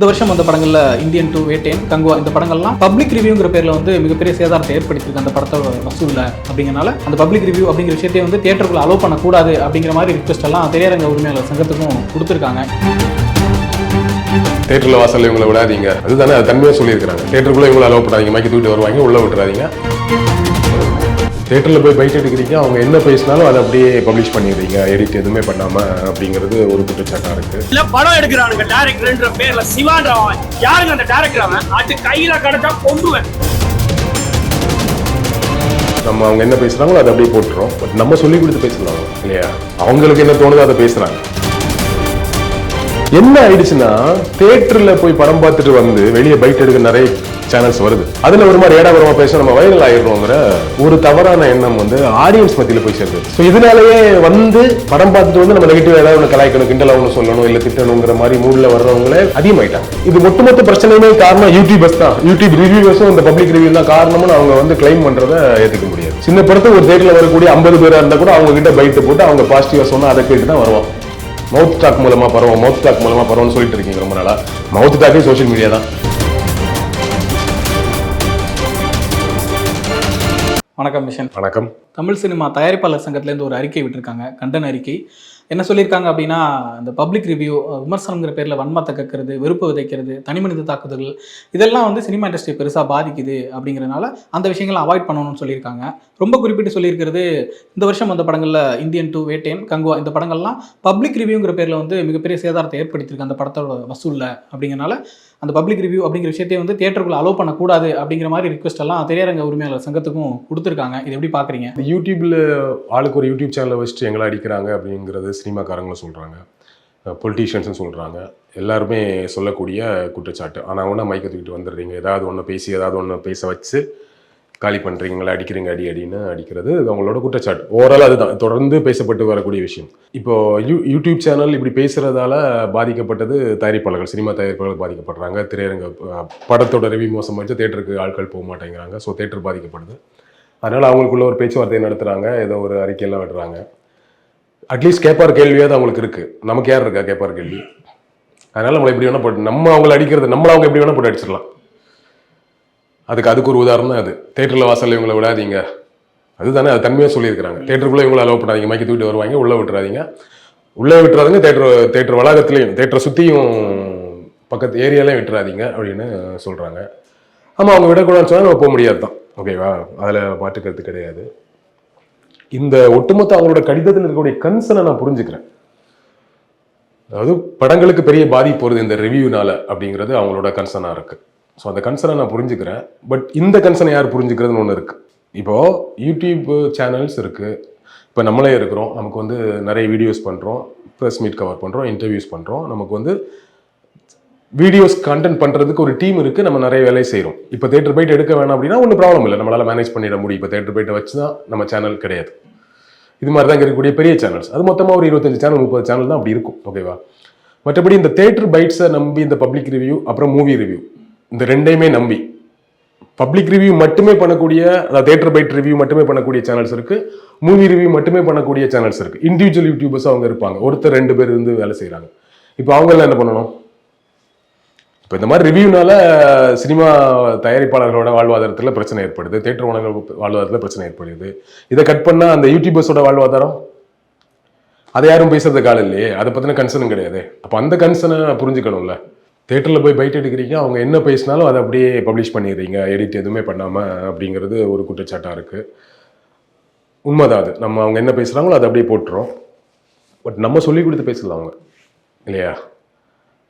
இந்த வருஷம் வந்த படங்கள்ல இந்தியன் 2, வேட்டையன், கங்குவா இந்த படங்கள்லாம் பப்ளிக் ரிவ்யூங்கிற பேர்ல வந்து மிகப்பெரிய சேதாரத்தை ஏற்படுத்திருக்கு அந்த படத்தோட வசூல்ல. அப்படிங்கறனால அந்த பப்ளிக் ரிவ்யூ அப்படிங்கிற விஷயத்தையே வந்து தியேட்டருக்குள்ள அலோவ் பண்ணக்கூடாது அப்படிங்கிற மாதிரி ரிக்வெஸ்ட் எல்லாம் திரையரங்க உரிமையாளர் சங்கத்துக்கும் கொடுத்துருக்காங்க. தேட்டர்ல வாசல்ல இவங்களை விடாதீங்க, அதுதானே அது தன்மையாக சொல்லியிருக்காங்க. தேட்டருக்குள்ள இவங்களை அலோவ் பண்ணாதீங்க, மைக்கு தூக்கிட்டு வருவாங்க, உள்ள விட்டுறாதீங்க. தேட்டரில் போய் பைட் எடுக்கிறீங்க, அவங்க என்ன பேசினாலும் அதை அப்படியே பப்ளிஷ் பண்ணிடுறீங்க, எடிட் எதுவுமே பண்ணாம, அப்படிங்கிறது ஒரு குற்றச்சாட்டா இருக்கு. இல்ல படம் எடுக்கிறானுங்க டைரக்டர்ன்ற பேர்ல சிவான்றவன் யாருங்க அந்த டைரக்டர்? அவன் அது கையில கடத்தா கொண்டுவேன். நம்ம அவங்க என்ன பேசுறாங்களோ அதை அப்படியே போட்டுறோம். பட் நம்ம சொல்லி கொடுத்து பேசலாம் இல்லையா? அவங்களுக்கு என்ன தோணுதோ அதை பேசுறாங்க. என்ன ஆயிடுச்சுன்னா, தியேட்டர்ல போய் படம் பார்த்துட்டு வந்து வெளியே பைட் எடுக்க நிறைய சேனல்ஸ் வருது. அதுல ஒரு மாதிரி ஏடாபுரமா பேச நம்ம வைரல் ஆயிடுறோங்கிற ஒரு தவறான எண்ணம் வந்து ஆடியன்ஸ் மத்தியில போய் சேர்ந்து. ஸோ இதனாலேயே வந்து படம் பார்த்துட்டு வந்து நம்ம நெகட்டிவ் ஏதாவது ஒன்று கலாய்க்கணும், கிண்டலா ஒன்று சொல்லணும், இல்ல திட்டணுங்கிற மாதிரி மூட்ல வர்றவங்களே அதிகமாயிட்டாங்க. இது ஒட்டுமொத்த பிரச்சனையுமே காரணம் யூடியூபர்ஸ் தான். யூடியூப் ரிவ்யூவர்ஸும் இந்த பப்ளிக் ரிவ்யூ தான் காரணம்னு அவங்க வந்து கிளைம் பண்றதை ஏற்றுக்க முடியாது. சின்ன படத்துக்கு ஒரு தேட்டர்ல வரக்கூடிய 50 பேரா இருந்தா கூட அவங்க கிட்ட பைட்டு போட்டு அவங்க பாசிட்டிவா சொன்னா அதை கேட்டு தான் வருவோம். மவுத் டாக் மூலமா பரவும் சொல்லிட்டு இருக்கீங்க ரொம்ப நாளா. மவுத் டாக்கே சோசியல் மீடியா தான். வணக்கம் மிஷன். வணக்கம். தமிழ் சினிமா தயாரிப்பாளர் சங்கத்திலேருந்து ஒரு அறிக்கை விட்டுருக்காங்க, கண்டன அறிக்கை. என்ன சொல்லியிருக்காங்க அப்படின்னா, இந்த பப்ளிக் ரிவ்யூ விமர்சனங்கிற பேரில் வன்மத்தை கக்கிறது, வெறுப்பு விதைக்கிறது, தனிமனித தாக்குதல்கள் இதெல்லாம் வந்து சினிமா இண்டஸ்ட்ரி பெருசாக பாதிக்குது. அப்படிங்கிறனால அந்த விஷயங்களை அவாய்ட் பண்ணணும்னு சொல்லியிருக்காங்க. ரொம்ப குறிப்பிட்டு சொல்லியிருக்கிறது, இந்த வருஷம் வந்த படங்களில் இந்தியன் 2, வேட்டையன், கங்குவா இந்த படங்கள்லாம் பப்ளிக் ரிவ்யூங்கிற பேரில் வந்து மிகப்பெரிய சேதாரத்தை ஏற்படுத்தியிருக்கு அந்த படத்தோட வசூலில். அப்படிங்கிறனால அந்த பப்ளிக் ரிவ்யூ அப்படிங்கிற விஷயத்தையே வந்து தியேட்டருக்குள்ள அலோவ் பண்ணக்கூடாது அப்படிங்கிற மாதிரி ரிக்வெஸ்ட் எல்லாம் திரையரங்க உரிமையாளர் சங்கத்துக்கும் கொடுத்துருக்காங்க. இது எப்படி பார்க்குறீங்க? யூடியூப்ல ஆளுக்கு ஒரு யூடியூப் சேனலை வச்சுட்டு எங்களை அடிக்கிறாங்க அப்படிங்கிறது சினிமாக்காரங்களும் சொல்கிறாங்க, பொலிட்டீஷியன்ஸும் சொல்கிறாங்க, எல்லாருமே சொல்லக்கூடிய குற்றச்சாட்டு. ஆனால் ஒன்றா மைக்கை தூக்கிட்டு வந்துடுறீங்க, ஏதாவது ஒன்று பேச வச்சு காலி பண்ணுறீங்களா, அடிக்கிறீங்க, அடின்னு அடிக்கிறது அவங்களோட குற்றச்சாட்டு. ஓவரால் அதுதான் தொடர்ந்து பேசப்பட்டு வரக்கூடிய விஷயம். இப்போது யூடியூப் சேனல் இப்படி பேசுகிறதால பாதிக்கப்பட்டது தயாரிப்பாளர்கள், சினிமா தயாரிப்பாளர்கள் பாதிக்கப்படுறாங்க. திரையரங்க படத்தோட ரிவ்யூ மோசம் வச்சு தேட்டருக்கு ஆட்கள் போக மாட்டேங்கிறாங்க. ஸோ தேட்டர் பாதிக்கப்படுது. அதனால் அவங்களுக்குள்ள ஒரு பேச்சுவார்த்தையை நடத்துகிறாங்க, ஏதோ ஒரு அறிக்கையெல்லாம் விடுறாங்க. அட்லீஸ்ட் கேட்பார் கேள்வியாவது அவங்களுக்கு இருக்குது. நமக்கு யார் இருக்கா கேட்பார் கேள்வி? அதனால் நம்மளை எப்படி வேணால் போட்டு நம்ம அவங்களை அடிக்கிறது, நம்மளை அவங்க எப்படி வேணால் போட்டு அடிச்சிடலாம். அதுக்கு ஒரு உதாரணம் அது. தேட்டரில் வாசல்ல இவங்களை விடாதீங்க, அதுதானே அது தன்மையாக சொல்லியிருக்கிறாங்க. தேட்டருக்குள்ளே இவங்களை அலோவ் பண்ணாதீங்க, மைக்கு தூக்கிட்டு வருவாங்க, உள்ளே விட்டுறாதீங்க, தேட்டர் வளாகத்துலேயும் தேட்டரை சுற்றியும் பக்கத்து ஏரியாலையும் விட்டுறாதீங்க அப்படின்னு சொல்கிறாங்க. ஆமாம், அவங்க விடக்கூடாதுன்னு சொன்னால் நம்ம போக முடியாது தான், ஓகேவா? அதில் மாற்றுக்கிறது கிடையாது. இந்த ஒட்டுமொத்த அவங்களோட கடிதத்தில் இருக்கக்கூடிய கன்சர்னை நான் புரிஞ்சுக்கிறேன். அதாவது படங்களுக்கு பெரிய பாதிப்பு வருது இந்த ரிவ்யூனால அப்படிங்கிறது அவங்களோட கன்சர்னாக இருக்குது. ஸோ அந்த கன்சர்னை நான் புரிஞ்சுக்கிறேன். பட் இந்த கன்சர்னை யார் புரிஞ்சுக்கிறதுன்னு ஒன்று இருக்குது. இப்போது யூடியூப் சேனல்ஸ் இருக்குது, இப்போ நம்மளே இருக்கிறோம், நமக்கு வந்து நிறைய வீடியோஸ் பண்ணுறோம், ப்ரெஸ் மீட் கவர் பண்ணுறோம், இன்டர்வியூஸ் பண்ணுறோம், நமக்கு வந்து வீடியோஸ் கண்டென்ட் பண்ணுறதுக்கு ஒரு டீம் இருக்குது, நம்ம நிறைய வேலை செய்கிறோம். இப்போ தேட்டர் போய்ட்டு எடுக்க வேணாம் அப்படின்னா ஒன்றும் ப்ராப்ளம் இல்லை, நம்மளால் மேனேஜ் பண்ணிட முடியும். இப்போ தேட்டர் போய்ட்டு வச்சு தான் நம்ம சேனல் கிடையாது. இது மாதிரி தான் இருக்கக்கூடிய பெரிய சேனல்ஸ், அது மொத்தமாக ஒரு 25 சேனல் 30 சேனல் தான் அப்படி இருக்கும், ஓகேவா? மற்றபடி இந்த தேட்டர் பைட்ஸை நம்பி இந்த பப்ளிக் ரிவ்யூ அப்புறம் மூவி ரிவ்யூ இந்த ரெண்டையுமே நம்பி பப்ளிக் ரிவ்யூ மட்டுமே பண்ணக்கூடிய, அதாவது தேட்டர் பைட் ரிவ்யூ மட்டுமே பண்ணக்கூடிய சேனல்ஸ் இருக்குது, மூவி ரிவ்யூ மட்டுமே பண்ணக்கூடிய சேனல்ஸ் இருக்குது. இண்டிவிஜுவல் யூடியூபர்ஸ் அவங்க இருப்பாங்க, ஒருத்தர் 2 பேர் இருந்து வேலை செய்கிறாங்க. இப்போ அவங்கெல்லாம் என்ன பண்ணணும்? இப்போ இந்த மாதிரி ரிவ்யூனால சினிமா தயாரிப்பாளர்களோட வாழ்வாதாரத்தில் பிரச்சனை ஏற்படுது, தேட்டர் ஓனர்கள் வாழ்வாதாரத்தில் பிரச்சனை ஏற்படுது. இதை கட் பண்ணால் அந்த யூடியூபர்ஸோட வாழ்வாதாரம் அதை யாரும் பேசுறதுக்கு ஆள் இல்லையே, அதை பற்றின கன்சர்னும் கிடையாது. அப்போ அந்த கன்சர்னை புரிஞ்சுக்கணும்ல. தேட்டரில் போய் பைட் எடுக்கிறீங்க, அவங்க என்ன பேசினாலும் அதை அப்படியே பப்ளிஷ் பண்ணிடுறீங்க, எடிட் எதுவுமே பண்ணாமல், அப்படிங்கிறது ஒரு குற்றச்சாட்டாக இருக்குது. உண்மைதான் அது. நம்ம அவங்க என்ன பேசுகிறாங்களோ அதை அப்படியே போட்டுறோம். பட் நம்ம சொல்லி கொடுத்து பேசலாம் அவங்க இல்லையா?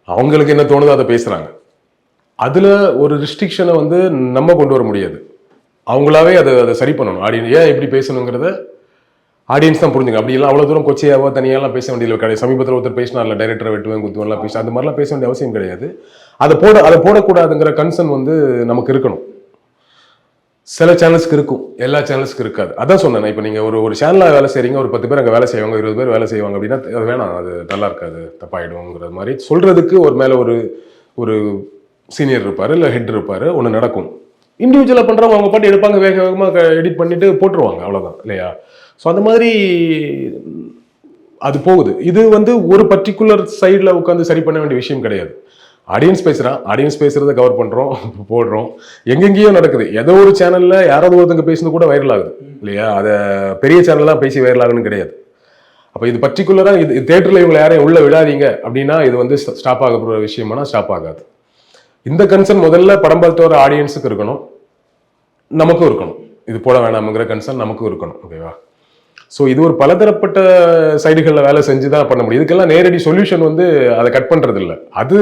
அவங்களுக்கு என்ன தோணுதோ அதை பேசுகிறாங்க. அதில் ஒரு ரெஸ்ட்ரிக்ஷனை வந்து நம்ம கொண்டு வர முடியாது. அவங்களாவே அதை சரி பண்ணணும். ஆடியன்ஸ் ஏன் இப்படி பேசணுங்கிறத ஆடியன்ஸ் தான் புரிஞ்சுங்க. அப்படிலாம் அவ்வளோ தூரம் கொச்சையாவோ தனியாலாம் பேச வேண்டியது கிடையாது. சமீபத்தில் ஒருத்தர் பேசினார்ல, டைரக்டரை வெட்டுவேன் குத்துவெல்லாம் பேச, அந்த மாதிரிலாம் பேச வேண்டிய அவசியம் கிடையாது. அதை போடக்கூடாதுங்கிற கன்சர்ன் வந்து நமக்கு இருக்கணும். சில சேனல்ஸ்க்கு இருக்கும், எல்லா சேனல்ஸ்க்கு இருக்காது. அதான் சொன்னேன். இப்போ நீங்கள் ஒரு சேனலில் வேலை செய்கிறீங்க, ஒரு 10 பேர் அங்கே வேலை செய்வாங்க, 20 பேர் வேலை செய்வாங்க அப்படின்னா அது வேணாம், அது நல்லா இருக்காது, தப்பாயிடுங்கிற மாதிரி சொல்கிறதுக்கு ஒரு மேலே ஒரு சீனியர் இருப்பார், இல்லை ஹெட் இருப்பார், ஒன்று நடக்கும். இண்டிவிஜுவலாக பண்ணுறவங்க அவங்க பாட்டு எடுப்பாங்க, வேக வேகமாக எடிட் பண்ணிவிட்டு போட்டுருவாங்க, அவ்வளோதான் இல்லையா? ஸோ அந்த மாதிரி அது போகுது. இது வந்து ஒரு பர்டிகுலர் சைடில் உட்காந்து சரி பண்ண வேண்டிய விஷயம் கிடையாது. ஆடியன்ஸ் பேசுறான், ஆடியன்ஸ் பேசுறதை கவர் பண்றோம், போடுறோம். எங்கெங்கேயோ நடக்குது. ஏதோ ஒரு சேனல்ல யாராவது ஒருத்தங்க பேசுறது கூட வைரல் ஆகுது இல்லையா? அதை பெரிய சேனல்லாம் பேசி வைரல் ஆகுன்னு கிடையாது. அப்போ இது பர்டிகுலரா இது தியேட்டர்ல இவங்களை யாரையும் உள்ள விடாதீங்க அப்படின்னா இது வந்து ஸ்டாப் ஆக போகிற விஷயமானா ஸ்டாப் ஆகாது. இந்த கன்சர்ன் முதல்ல படம் பார்த்து வர ஆடியன்ஸுக்கு இருக்கணும், நமக்கும் இருக்கணும். இது போட வேணாமுங்கிற கன்சர்ன் நமக்கும் இருக்கணும். ஓகேவா? ஸோ இது ஒரு பலதரப்பட்ட சைடுகளில் வேலை செஞ்சு தான் பண்ண முடியும். இதுக்கெல்லாம் நேரடி சொல்யூஷன் வந்து அதை கட் பண்ணுறது இல்லை. அது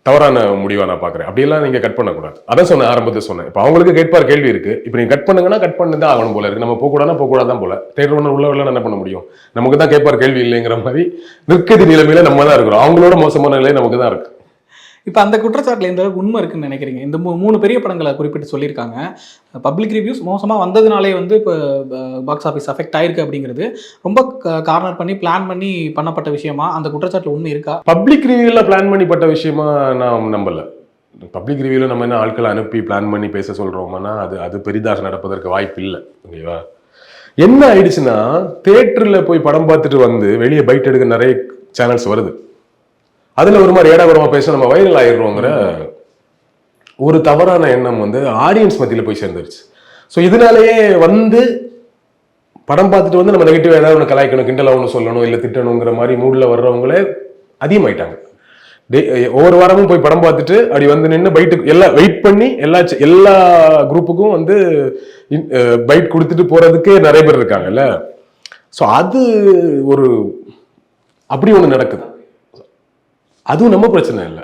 தவறான முடிவாக நான் பார்க்குறேன். அப்படியெல்லாம் நீங்கள் கட் பண்ணக்கூடாது. அதான் சொன்னேன், ஆரம்பத்தில் சொன்னேன். இப்போ அவங்களுக்கு கேட்பார் கேள்வி இருக்கு. இப்போ நீங்கள் கட் பண்ணுங்கன்னா கட் பண்ணி தான் ஆகணும் போல இருக்கு. நம்ம போகக்கூடாது தான் போல. தேட்டர் ஒன்று உள்ள என்ன பண்ண முடியும்? நமக்கு தான் கேட்பார் கேள்வி இல்லைங்கிற மாதிரி நிற்கதி நிலைமையில நம்ம தான் இருக்கிறோம். அவங்களோட மோசமான நிலை நமக்கு தான் இருக்கு. இப்போ அந்த குற்றச்சாட்டில் எந்த அளவுக்கு உண்மை இருக்குன்னு நினைக்கிறீங்க? இந்த 3 பெரிய படங்களை குறிப்பிட்டு சொல்லியிருக்காங்க. பப்ளிக் ரிவ்யூஸ் மோசமாக வந்ததுனாலே வந்து இப்போ பாக்ஸ் ஆஃபீஸ் அஃபெக்ட் ஆயிருக்கு அப்படிங்கிறது ரொம்ப கார்னர் பண்ணி பிளான் பண்ணி பண்ணப்பட்ட விஷயமா? அந்த குற்றச்சாட்டில் உண்மை இருக்கா? பப்ளிக் ரிவ்யூல பிளான் பண்ணி விஷயமா நான் நம்பல. பப்ளிக் ரிவ்யூல நம்ம என்ன ஆட்களை அனுப்பி பிளான் பண்ணி பேச சொல்றோம்னா அது பெரிதாக நடப்பதற்கு வாய்ப்பு இல்லை. ஓகேவா? என்ன ஆயிடுச்சுன்னா, தியேட்டர்ல போய் படம் பார்த்துட்டு வந்து வெளியே பைட் எடுக்க நிறைய சேனல்ஸ் வருது. அதுல ஒரு மாதிரி ஏடாபுரமா பேச நம்ம வைரல் ஆயிடுறோங்கிற ஒரு தவறான எண்ணம் வந்து ஆடியன்ஸ் மத்தியில போய் சேர்ந்துருச்சு. ஸோ இதனாலேயே வந்து படம் பார்த்துட்டு வந்து நம்ம நெகட்டிவ் ஏதாவது ஒன்று கலாய்க்கணும், கிண்டலா ஒன்று சொல்லணும், இல்லை திட்டணுங்கிற மாதிரி மூடில் வர்றவங்களே அதிகமாயிட்டாங்க. ஒவ்வொரு வாரமும் போய் படம் பார்த்துட்டு அப்படி வந்து நின்று பைட்டுக்கு எல்லாம் வெயிட் பண்ணி எல்லா குரூப்புக்கும் வந்து பைட் கொடுத்துட்டு போறதுக்கே நிறைய பேர் இருக்காங்கல்ல. ஸோ அது ஒரு அப்படி ஒன்று நடக்குது. அதுவும் நம்ம பிரச்சனை இல்லை,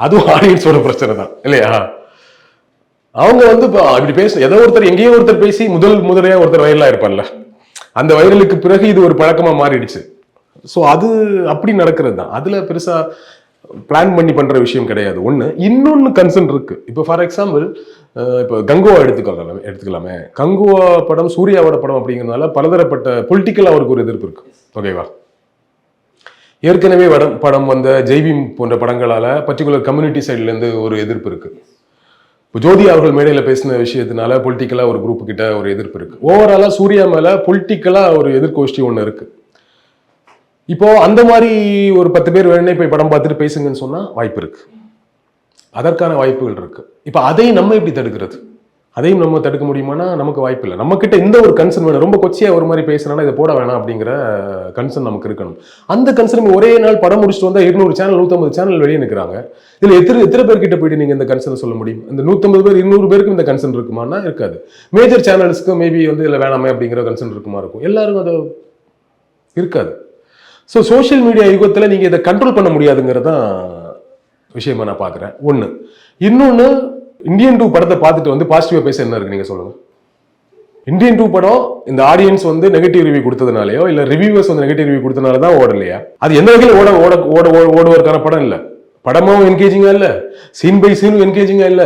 அதுவும் ஆடியன்ஸோட பிரச்சனை தான் இல்லையா? அவங்க வந்து அப்படி பேச ஏதோ ஒருத்தர் எங்கேயோ ஒருத்தர் பேசி முதலையா ஒருத்தர் வைரலா இருப்பார்ல, அந்த வைரலுக்கு பிறகு இது ஒரு பழக்கமா மாறிடுச்சு. ஸோ அது அப்படி நடக்கிறது தான். அதுல பெருசா பிளான் பண்ணி பண்ற விஷயம் கிடையாது. இன்னொன்னு கன்சர்ன் இருக்கு. இப்போ ஃபார் எக்ஸாம்பிள் இப்போ கங்குவா எடுத்துக்கலாமே. கங்குவா படம் சூர்யாவோட படம் அப்படிங்கிறதுனால பலதரப்பட்ட பொலிட்டிக்கல் அவருக்கு ஒரு எதிர்ப்பு இருக்கு. ஓகேவா? ஏற்கனவே படம் வந்த ஜெய்பீம் போன்ற படங்களால பர்டிகுலர் கம்யூனிட்டி சைட்ல இருந்து ஒரு எதிர்ப்பு இருக்கு. இப்போ ஜோதி அவர்கள் மேடையில பேசின விஷயத்தினால பொலிட்டிக்கலா ஒரு குரூப் கிட்ட ஒரு எதிர்ப்பு இருக்கு. ஓவராலா சூர்யா மேல பொலிட்டிக்கலா ஒரு எதிர்கோஷ்டி ஒண்ணு இருக்கு. இப்போ அந்த மாதிரி ஒரு 10 பேர் வேணே போய் படம் பார்த்துட்டு பேசுங்கன்னு சொன்னா வாய்ப்பு இருக்கு, அதற்கான வாய்ப்புகள் இருக்கு. இப்போ அதையும் நம்ம எப்படி தடுக்கிறது? அதையும் நம்ம தடுக்க முடியுமானா நமக்கு வாய்ப்பு இல்லை. நம்ம கிட்ட இந்த ஒரு கன்சர்ன் வேணும். ரொம்ப கொச்சியா ஒரு மாதிரி பேசுறானா இதை போட வேணாம் அப்படிங்கிற கன்சர்ன் நமக்கு இருக்கணும். அந்த கன்சர்ன் ஒரே நாள் படம் முடிச்சுட்டு வந்தா 200 சேனல் 150 சேனல் வெளியே நிற்கிறாங்க. இதுல எத்தனை பேர்கிட்ட போயிட்டு நீங்க இந்த கன்சர்ன் சொல்ல முடியும்? இந்த 150 பேர் 200 பேருக்கு இந்த கன்சர்ன் இருக்குமானா இருக்காது. மேஜர் சேனல்ஸ்க்கு மேபி வந்து இதுல வேணாமே அப்படிங்கிற கன்சர்ன் இருக்குமா இருக்கும். எல்லாருக்கும் அது இருக்காது. ஸோ சோசியல் மீடியா யுகத்துல நீங்க இதை கண்ட்ரோல் பண்ண முடியாதுங்கிறதான் விஷயமா நான் பாக்குறேன். இன்னொன்னு இந்தியன் 2 படத்தை பார்த்துட்டு வந்து பாசிட்டிவா பேச என்ன இருக்கு நீங்க சொல்லுங்க? இந்தியன் 2 படம் இந்த ஆடியன்ஸ் வந்து நெகட்டிவ் ரிவ்யூ கொடுத்ததுனாலயோ இல்ல ரிவ்யூவர்ஸ் வந்து நெகட்டிவ் ரிவ்யூ கொடுத்தனால தான் ஓடலையா? அது எந்த வகையில் ஓடுவதற்கான படம் இல்ல. படமும் என்கேஜிங்கா இல்ல, சீன் பை சீனும் என்கேஜிங்கா இல்ல.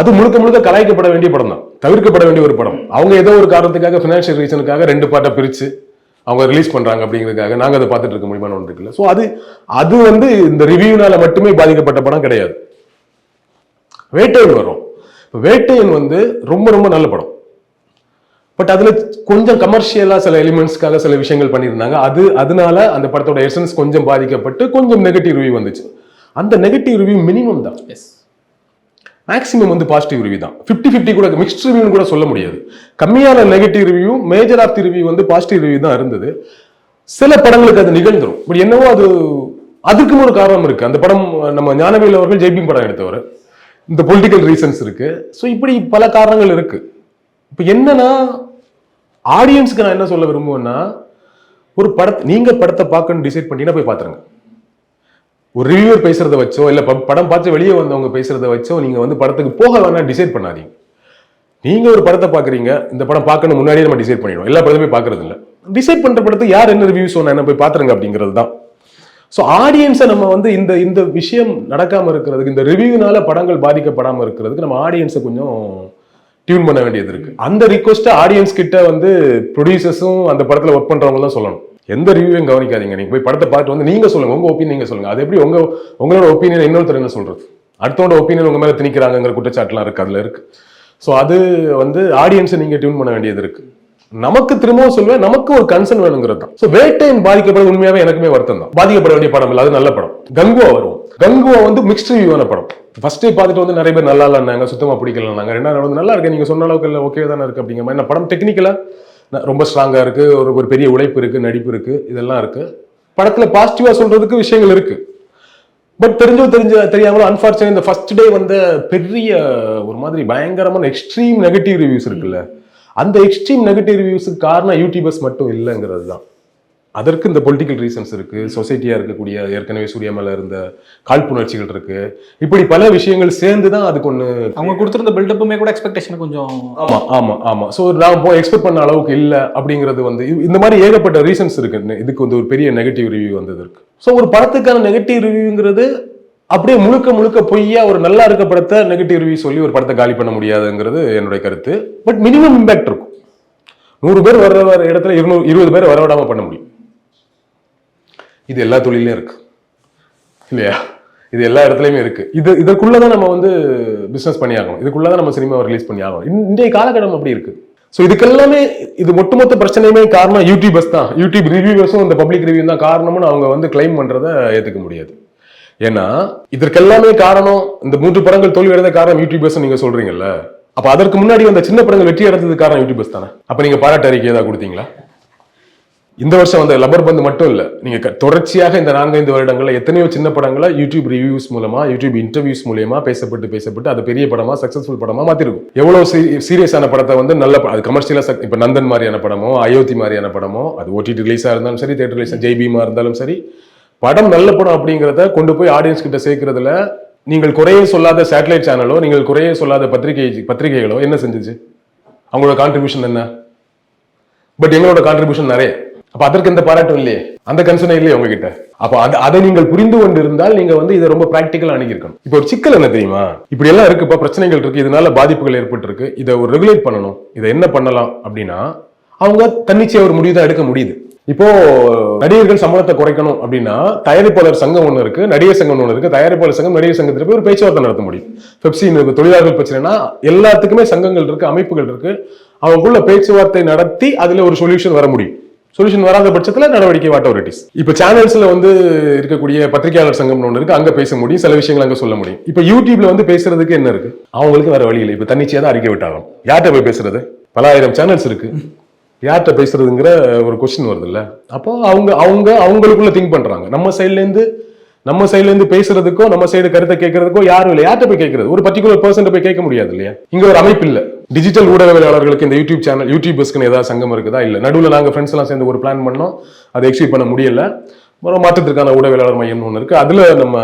அது முழுக்க கலாய்க்கப்பட வேண்டிய படம் தான், தவிர்க்கப்பட வேண்டிய ஒரு படம். அவங்க ஏதோ ஒரு காரணத்துக்காக பினான்சியல் ரீசனுக்காக 2 பார்ட்டை பிரிச்சு அவங்க ரிலீஸ் பண்றாங்க அப்படிங்கிறதுக்காக நாங்க அதை பார்த்துட்டு இருக்க முடியுமான ஒன்று இருக்குல்ல. ஸோ அது வந்து இந்த ரிவ்யூனால மட்டுமே பாதிக்கப்பட்ட படம் கிடையாது. வேட்டையன் வரும். வேட்டையன் வந்து ரொம்ப நல்ல படம். பட் அதுல கொஞ்சம் கமர்ஷியலா சில எலிமெண்ட்ஸ்க்காக சில விஷயங்கள் பண்ணியிருந்தாங்க. அதனால அந்த படத்தோட எசன்ஸ் கொஞ்சம் பாதிக்கப்பட்டு கொஞ்சம் நெகட்டிவ் ரிவ்யூ வந்துச்சு. அந்த நெகட்டிவ் ரிவ்யூ மினிமம் தான், மேக்ஸிமம் வந்து பாசிட்டிவ் ரிவ்யூ தான். 50-50 கூட மிக்ஸ்ட் ரிவ்யூன்னு கூட சொல்ல முடியாது. கம்மியான negative review, major of the review வந்து பாசிட்டிவ் ரிவ்யூ தான் இருந்தது. சில படங்களுக்கு அது நிகழ்ந்துடும். பட் என்னவோ அதுக்கும் ஒரு காரணம் இருக்கு. அந்த படம் நம்ம ஞானவேல் அவர்கள் ஜெய்பீம் படம் எடுத்தவர், இந்த பொலிட்டிக்கல் ரீசன்ஸ் இருக்கு. ஸோ இப்படி பல காரணங்கள் இருக்கு. இப்போ என்னன்னா ஆடியன்ஸ்க்கு நான் என்ன சொல்ல விரும்புவேன்னா, ஒரு நீங்க படத்தை பார்க்கணும்னு டிசைட் பண்ணிட்டீங்கன்னா போய் பார்த்துருங்க. ஒரு ரிவ்யூவர் பேசுறதை வச்சோ இல்ல படம் பார்த்து வெளியே வந்தவங்க பேசுறதை வச்சோ நீங்க வந்து படத்துக்கு போக வேணாம் டிசைட் பண்ணாதீங்க. நீங்க ஒரு படத்தை பாக்குறீங்க, இந்த படம் பார்க்கணும் முன்னாடியே நம்ம டிசைட் பண்ணிடுவோம். எல்லா படத்தையும் பாக்குறது இல்லை. டிசைட் பண்ற படத்தை யார் என்ன ரிவ்யூ சொன்னா என்ன போய் பாத்துருங்க அப்படிங்கிறது தான். ஸோ ஆடியன்ஸை நம்ம வந்து இந்த விஷயம் நடக்காம இருக்கிறதுக்கு, இந்த ரிவ்யூனால படங்கள் பாதிக்கப்படாம இருக்கிறதுக்கு நம்ம ஆடியன்ஸை கொஞ்சம் டியூன் பண்ண வேண்டியது இருக்கு. அந்த ரிக்வெஸ்ட்டை ஆடியன்ஸ் கிட்ட வந்து ப்ரொடியூசர்ஸும் அந்த படத்துல ஒர்க் பண்றவங்க தான் சொல்லணும். எந்த ரிவ்யூவையும் கவனிக்காதீங்க. நீங்க போய் படத்தை பார்த்து வந்து நீங்க சொல்லுங்க, உங்க ஒப்பீனியன் நீங்க சொல்லுங்க. அது எப்படி உங்களோட ஒப்பீனியன் இன்னொருத்தர் என்ன சொல்றது? அடுத்தோட ஒப்பீனியன் உங்க மேல திணிக்கிறாங்கிற குற்றச்சாட்டுலாம் இருக்கு, அதுல இருக்கு. ஸோ அது வந்து ஆடியன்ஸை நீங்க டியூன் பண்ண வேண்டியது இருக்கு. நமக்கு திரும்பவும் சொல்லுவேன், நமக்கு ஒரு கன்சர்ன் வேணுங்கிறது தான். ஸோ வேட்டையின் பாதிக்கப்பட உண்மையாவே எனக்குமே வருத்தம் தான். பாதிக்கப்பட வேண்டிய படம் இல்லை, அது நல்ல படம். கங்குவா வரும். கங்குவா வந்து மிக்ஸ்ட் ரிவ்யூவான படம். ஃபர்ஸ்ட் டே பார்த்துட்டு வந்து நிறைய பேர் நல்லா இல்லைன்னாங்க, சுத்தமா பிடிக்கலன்னாங்க. ரெண்டாவது வந்து நல்லா இருக்கு, நீங்க சொன்ன அளவுக்கு இல்லை, ஓகே தானே இருக்கு அப்படிங்கிற மாதிரி. படம் டெக்னிக்கலா ரொம்ப ஸ்ட்ராங்கா இருக்கு, ஒரு பெரிய உழைப்பு இருக்கு, நடிப்பு இருக்கு, இதெல்லாம் இருக்கு. படத்துல பாசிட்டிவா சொல்றதுக்கு விஷயங்கள் இருக்கு. பட் தெரியாமலும் அன்பார்ச்சுனேட் இந்த ஃபர்ஸ்ட் டே வந்து பெரிய ஒரு மாதிரி பயங்கரமான எக்ஸ்ட்ரீம் நெகட்டிவ் ரிவ்யூஸ் இருக்குல்ல, அந்த எக்ஸ்ட்ரீம் நெகட்டிவ் ரிவ்யூஸுக்கு காரணம் யூடியூபர்ஸ் மட்டும் இல்லைங்கிறது தான். அதற்கு இந்த பொலிட்டிக்கல் ரீசன்ஸ் இருக்கு, சொசைட்டியா இருக்கக்கூடிய ஏற்கனவே சூர்யா மேல இருந்த காழ்ப்புணர்ச்சிகள் இருக்கு, இப்படி பல விஷயங்கள் சேர்ந்து தான் அதுக்கு ஒண்ணு. அவங்க கொடுத்திருந்த பில்டப்புமே கூட எக்ஸ்பெக்டேஷன் கொஞ்சம். ஆமா ஆமா ஆமா. ஸோ நான் எக்ஸ்பெக்ட் பண்ண அளவுக்கு இல்லை அப்படிங்கிறது வந்து இந்த மாதிரி ஏகப்பட்ட ரீசன்ஸ் இருக்கு. இதுக்கு வந்து ஒரு பெரிய நெகட்டிவ் ரிவ்யூ வந்தது இருக்கு. ஸோ ஒரு படத்துக்கான நெகட்டிவ் ரிவ்யூங்கிறது அப்படியே முழுக்க பொய்யா ஒரு நல்லா இருக்க படத்தை நெகட்டிவ் ரிவ்யூ சொல்லி ஒரு படத்தை காலி பண்ண முடியாதுங்கிறது என்னுடைய கருத்து. பட் மினிமம் இம்பாக்ட் இருக்கும். 100 பேர் வர இடத்துல 20 பேர் வரவிடாம பண்ண முடியும். இது எல்லா தொழிலையும் இருக்கு இல்லையா? இது எல்லா இடத்துலயுமே இருக்கு. இதற்குள்ளதான் நம்ம வந்து பிசினஸ் பண்ணி ஆகணும், இதுக்குள்ளதான் நம்ம சினிமாவை ரிலீஸ் பண்ணி ஆகணும். இன்றைய காலகட்டம் அப்படி இருக்கு. ஸோ இதுக்கெல்லாமே இது ஒட்டுமொத்த பிரச்சனையுமே காரணம் யூடியூபர்ஸ் தான். யூடியூப் ரிவ்யூவர்ஸும் இந்த பப்ளிக் ரிவ்யூ தான் காரணம்னு அவங்க வந்து கிளைம் பண்றதை ஏத்துக்க முடியாது. ஏன்னா இதற்கெல்லாமே காரணம், இந்த 3 படங்கள் தோல்வி அடைந்த காரணம் யூடியூபர்ஸ் நீங்க சொல்றீங்கல்ல, அப்ப அதற்கு முன்னாடி வந்த சின்ன படங்கள் வெற்றி அடைந்தது காரணம் யூடியூபர்ஸ் தானே. அப்ப நீங்க பாராட்டு அறிக்கை ஏதாவது கொடுத்தீங்களா? இந்த வருஷம் வந்த லப்பர் பந்து மட்டும் இல்ல, நீங்க தொடர்ச்சியாக இந்த 4-5 வருடங்கள்ல எத்தனையோ சின்ன படங்களை யூடியூப் ரிவ்யூஸ் மூலமா, யூடியூப் இன்டர்வியூஸ் மூலமா பேசப்பட்டு அது பெரிய படமா, சக்சஸ்ஃபுல் படமா மாத்திருக்கும். எவ்வளவு சீரியஸான படத்தை வந்து நல்ல அது கமர்ஷியலா, இப்ப நந்தன் மாதிரியான படமோ, அயோத்தி மாதிரியான படமோ, அது ஓடிடி ரிலீஸா இருந்தாலும் சரி, தியேட்டர் ரிலீஸ் ஜெய்பீமா இருந்தாலும் சரி, படம் நல்ல படம் அப்படிங்கிறத கொண்டு போய் ஆடியன்ஸ் கிட்ட சேர்க்கறதுல நீங்கள் குறைய சொல்லாத சேட்டலைட் சேனலோ, நீங்கள் குறைய சொல்லாத பத்திரிகைகளோ என்ன செஞ்சுச்சு? அவங்களோட கான்ட்ரிபியூஷன் என்ன? பட் எங்களோட கான்ட்ரிபியூஷன் நிறைய. அப்ப அதற்கு எந்த பாராட்டும் இல்லையே, அந்த கன்சர்ன் இல்லையே உங்ககிட்ட. அப்ப அதை நீங்கள் புரிந்து கொண்டு இருந்தால் நீங்க வந்து இதை ரொம்ப பிராக்டிக்கலா அணுகிருக்கணும். இப்ப ஒரு சிக்கல் என்ன தெரியுமா? இப்படி எல்லாம் இருக்கு, இப்ப பிரச்சனைகள் இருக்கு, இதனால பாதிப்புகள் ஏற்பட்டு இருக்கு, இதை ஒரு ரெகுலேட் பண்ணணும், இதை என்ன பண்ணலாம் அப்படின்னா அவங்க தன்னிச்சையா ஒரு முடிவு தான் எடுக்க முடியுது. இப்போ நடிகர்கள் சம்பளத்தை குறைக்கணும் அப்படின்னா தயாரிப்பாளர் சங்கம் ஒண்ணு இருக்கு, நடிகர் சங்கம் ஒண்ணு இருக்கு. தயாரிப்பாளர் சங்கம் நடிகர் சங்கத்துல போய் ஒரு பேச்சுவார்த்தை நடத்த முடியும். பெப்சி தொழிலாளர்கள் பிரச்சனைனா எல்லாத்துக்குமே சங்கங்கள் இருக்கு, அமைப்புகள் இருக்கு. அவங்களுக்குள்ள பேச்சுவார்த்தை நடத்தி அதுல ஒரு சொல்யூஷன் வர முடியும். சொல்யூஷன் வராத பட்சத்துல நடவடிக்கை வாட் எவர் இட் இஸ். இப்ப சேனல்ஸ்ல வந்து இருக்கக்கூடிய பத்திரிகையாளர் சங்கம் ஒண்ணு இருக்கு, அங்க பேச முடியும், சில விஷயங்கள் அங்க சொல்ல முடியும். இப்ப யூடியூப்ல வந்து பேசுறதுக்கு என்ன இருக்கு? அவங்களுக்கு வேற வழி இல்லை, இப்ப தன்னிச்சையா தான் அறிக்கை விட்டாகும். யார்கிட்ட போய் பேசுறது? பல ஆயிரம் சேனல்ஸ் இருக்கு, யார்கிட்ட பேசுறதுங்கிற ஒரு கொஸ்டின் வருது இல்ல. அப்போ அவங்களுக்குள்ள திங்க் பண்றாங்க. நம்ம சைட்ல இருந்து பேசுறதுக்கோ, நம்ம சைடு கருத்தை கேட்கறதுக்கோ யாரும் இல்லை. யார்கிட்ட போய் கேட்கறது? ஒரு பர்டிகுலர் பர்சன் போய் கேட்க முடியாது இல்லையா? இங்க ஒரு அமைப்பு இல்ல. டிஜிட்டல் ஊடகவியலாளர்களுக்கு இந்த யூடியூப் சேனல், யூடியூபர்ஸ்க்கு ஏதாவது சங்கம் இருக்குதா? இல்ல. நடுவில் நாங்க ஃப்ரெண்ட்ஸ் எல்லாம் சேர்ந்து ஒரு பிளான் பண்ணோம், அதை எக்ஸிக்யூட் பண்ண முடியல. மாற்றத்திற்கான ஊடகவியலாளர் மையம் ஒன்று இருக்கு, அதுல நம்ம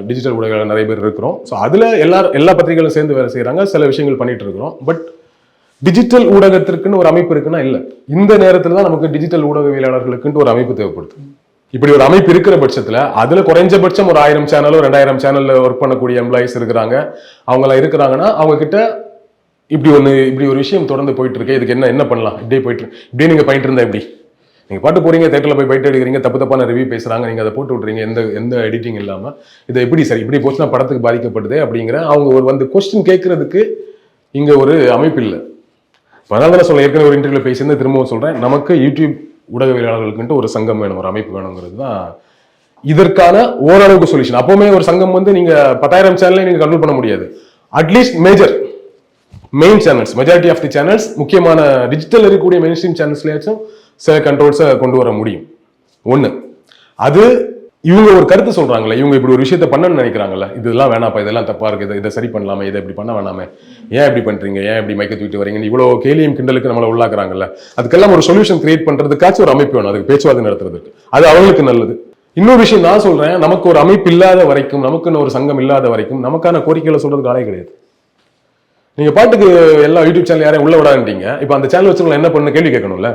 டிஜிட்டல் ஊடகவியலாளர் நிறைய பேர் இருக்கிறோம். ஸோ அதுல எல்லா பத்திரிகைகளும் சேர்ந்து வேலை செய்யறாங்க, சில விஷயங்கள் பண்ணிட்டு இருக்கிறோம். பட் டிஜிட்டல் ஊடகத்திற்குன்னு ஒரு அமைப்பு இருக்குன்னா இல்ல. இந்த நேரத்துல தான் நமக்கு டிஜிட்டல் ஊடகவியலாளர்களுக்குன்னு ஒரு அமைப்பு தேவைப்படுது. இப்படி ஒரு அமைப்பு இருக்கிற பட்சத்துல அதுல குறைஞ்சபட்சம் ஒரு 1000 சேனலோ 2000 சேனல்ல ஒர்க் பண்ணக்கூடிய எம்ப்ளாயிஸ் இருக்கிறாங்க. அவங்க எல்லாம் இருக்கிறாங்கன்னா அவங்க கிட்ட இப்படி ஒரு விஷயம் தொடர்ந்து போயிட்டு இருக்கு, இதுக்கு என்ன பண்ணலாம், இப்படியே நீங்க பண்ணிட்டு இருந்தா எப்படி? நீங்க பாட்டு போறீங்க, தேட்டர்ல போய் பைட் எடுக்கிறீங்க, தப்பான ரிவ்யூ பேசுறாங்க, நீங்க அதை போட்டு விட்டுறீங்க எந்த எடிட்டிங் இல்லாம. இதை எப்படி சரி இப்படி போச்சுன்னா படத்துக்கு பாதிக்கப்படுது அப்படிங்கிற அவங்க வந்து கொஸ்டின் கேட்கறதுக்கு இங்க ஒரு அமைப்பு இல்லை. அதனால தான் சொல்ல, ஏற்கனவே ஒரு இன்டர்வியூல பேசியிருந்தேன், திரும்பவும் சொல்றேன், நமக்கு யூடியூப் ஊடகவியலாளர்களுக்கு ஒரு சங்கம் வேணும், ஒரு அமைப்பு வேணுங்கிறது தான் இதற்கான ஓரளவுக்கு சொல்யூஷன். அப்பவுமே ஒரு சங்கம் வந்து நீங்க 10,000 சேனலை நீங்க கண்ட்ரோல் பண்ண முடியாது. At least main channels, majority of the channels, முக்கியமான டிஜிட்டல் இருக்கக்கூடிய மெயின் ஸ்ட்ரீம் சேனல்ஸ்லயாச்சும் சில கண்ட்ரோல்ஸை கொண்டு வர முடியும். ஒண்ணு அது இவங்க ஒரு கருத்து சொல்றாங்கல்ல, இவங்க இப்படி ஒரு விஷயத்த பண்ணணும்னு நினைக்கிறாங்கல்ல, இதெல்லாம் வேணாப்பா, இதெல்லாம் தப்பா இருக்கு, இதை சரி பண்ணலாமே, இதை இப்படி பண்ண வேணாமே, ஏன் இப்படி பண்றீங்க, ஏன் இப்படி மைக்க தூக்கிட்டு வரீங்கன்னு இவ்வளவு கேலியும் கிண்டலுக்கு நம்மளை உள்ளாக்குறாங்கல்ல, அதுக்கெல்லாம் ஒரு சொல்யூஷன் கிரியேட் பண்றதுக்காச்சும் ஒரு அமைப்பு வேணும், அதுக்கு பேச்சுவார்த்தை நடத்துறதுக்கு. அது அவங்களுக்கு நல்லது. இன்னொரு விஷயம் நான் சொல்றேன், நமக்கு ஒரு அமைப்பு இல்லாத வரைக்கும், நமக்குன்னு ஒரு சங்கம் இல்லாத வரைக்கும் நமக்கான கோரிக்கைகளை சொல்றதுக்கு ஆளே கிடையாது. நீங்க பாட்டுக்கு எல்லா யூடியூப் சேனல் யாரையும் உள்ள விடாண்டீங்க, இப்ப அந்த சேனல் வச்சுருங்க என்ன பண்ணு கேள்வி கேட்கணும்ல.